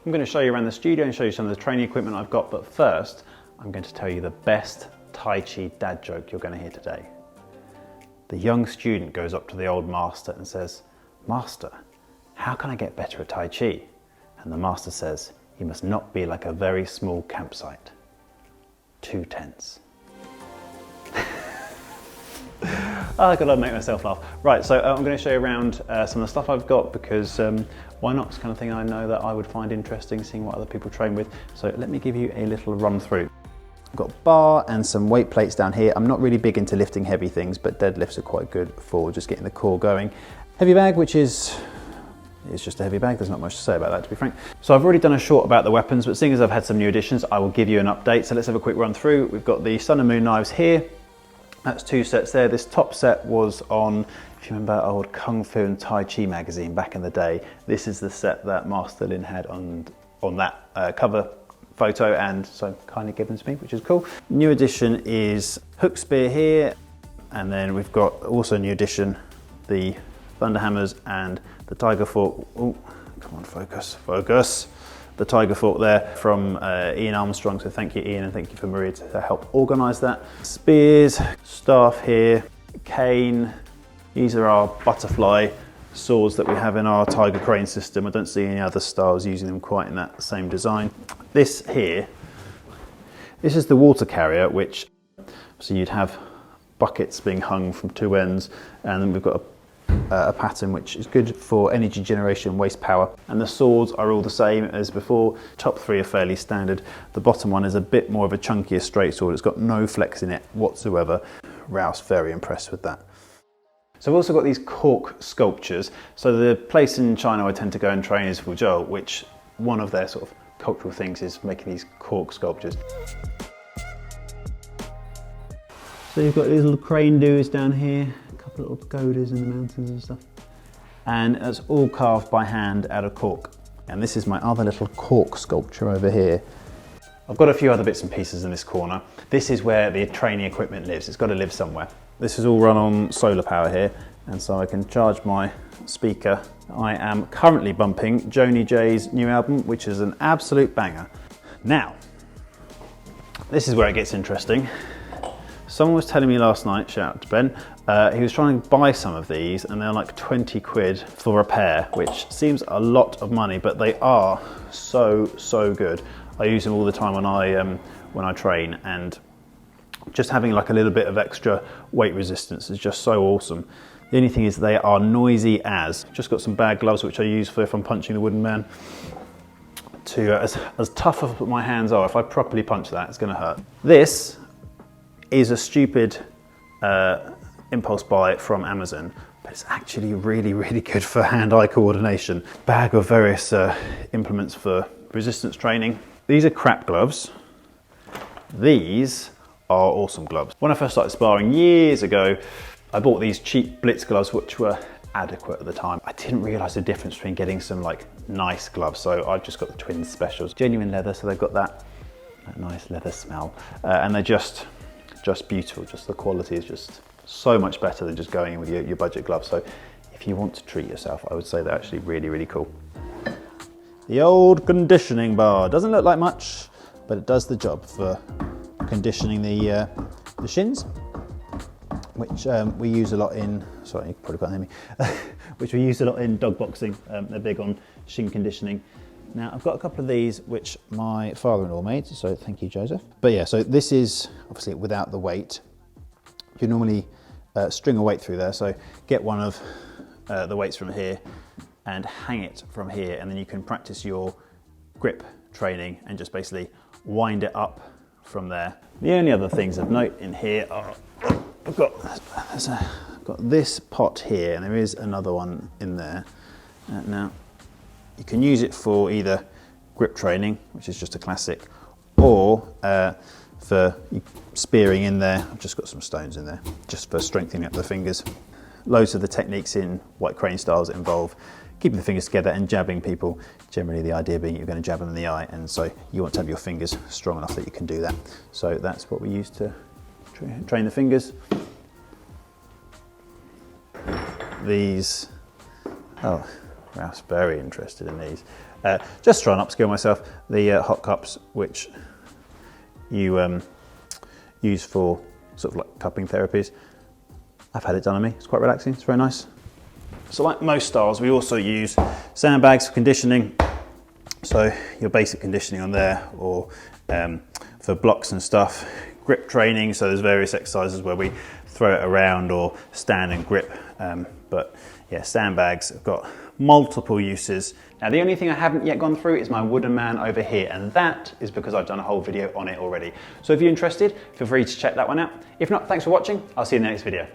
I'm going to show you around the studio and show you some of the training equipment I've got, but first I'm going to tell you the best Tai Chi dad joke you're going to hear today. The young student goes up to the old master and says, "Master, how can I get better at Tai Chi?" And the master says, "You must not be like a very small campsite. 2 tents." I gotta make myself laugh. Right, so I'm going to show you around some of the stuff I've got because why not? It's the kind of thing I know that I would find interesting, seeing what other people train with. So let me give you a little run through. I've got a bar and some weight plates down here. I'm not really big into lifting heavy things, but deadlifts are quite good for just getting the core going. Heavy bag, which is just a heavy bag. There's not much to say about that, to be frank. So I've already done a short about the weapons, but seeing as I've had some new additions, I will give you an update. So let's have a quick run through. We've got the Sun and Moon knives here. That's 2 sets there. This top set was on, if you remember, old Kung Fu and Tai Chi magazine back in the day. This is the set that Master Lin had on that cover photo, and so kindly given to me, which is cool. New addition is hook spear here, and then we've got also new addition, the Thunder Hammers and the Tiger Fork. Oh, come on, focus. The Tiger Fork there from Ian Armstrong, so thank you Ian and thank you for Maria to help organise that. Spears, staff here, cane. These are our butterfly swords that we have in our Tiger Crane system. I don't see any other styles using them quite in that same design. This here, this is the water carrier, which so you'd have buckets being hung from 2 ends, and then we've got a pattern which is good for energy generation, waste power, and the swords are all the same as before. Top 3 are fairly standard. The bottom one is a bit more of a chunkier straight sword. It's got no flex in it whatsoever. Rouse very impressed with that. So I've also got these Cork Sculptures. So the place in China I tend to go and train is Fuzhou, which one of their sort of cultural things is making these Cork sculptures. So you've got these little crane doers down here, a couple of little pagodas in the mountains and stuff. And it's all carved by hand out of cork. And this is my other little cork sculpture over here. I've got a few other bits and pieces in this corner. This is where the training equipment lives. It's got to live somewhere. This is all run on solar power here, and so I can charge my speaker. I am currently bumping Joni J's new album, which is an absolute banger. Now, this is where it gets interesting. Someone was telling me last night, shout out to Ben, he was trying to buy some of these and they're like 20 quid for a pair, which seems a lot of money, but they are so good. I use them all the time when I train, and just having like a little bit of extra weight resistance is just so awesome. The only thing is they are noisy as. Just got some bad gloves which I use for if I'm punching the wooden man. As tough as my hands are, if I properly punch that, it's going to hurt. This is a stupid impulse buy from Amazon, but it's actually really good for hand-eye coordination. Bag of various implements for resistance training. These are crap gloves. These are awesome gloves. When I first started sparring years ago, I bought these cheap Blitz gloves which were adequate at the time. I didn't realise the difference between getting some like nice gloves, so I've just got the twin specials. Genuine leather, so they've got that nice leather smell, and they're just beautiful. Just the quality is just so much better than just going in with your budget gloves. So if you want to treat yourself, I would say they're actually really cool. The old conditioning bar doesn't look like much, but it does the job for conditioning the shins, which we use a lot in, sorry, you probably can't hear me, which we use a lot in dog boxing. They're big on shin conditioning. Now I've got a couple of these which my father-in-law made, so thank you, Joseph. But yeah, so this is obviously without the weight. You normally string a weight through there, so get one of the weights from here and hang it from here, and then you can practice your grip training and just basically wind it up from there. The only other things of note in here are I've got this pot here, and there is another one in there. Now you can use it for either grip training, which is just a classic, or for spearing in there. I've just got some stones in there just for strengthening up the fingers. Loads of the techniques in White Crane styles involve keeping the fingers together and jabbing people. Generally the idea being you're going to jab them in the eye, and so you want to have your fingers strong enough that you can do that. So that's what we use to train the fingers. These, oh, Ralph's very interested in these. Just try and upskill myself. The hot cups, which you use for sort of like cupping therapies. I've had it done on me. It's quite relaxing. It's very nice. So like most styles, we also use sandbags for conditioning. So your basic conditioning on there, or for blocks and stuff. Grip training, so there's various exercises where we throw it around or stand and grip. But yeah, sandbags have got multiple uses. Now the only thing I haven't yet gone through is my wooden man over here, and that is because I've done a whole video on it already. So if you're interested, feel free to check that one out. If not, thanks for watching. I'll see you in the next video.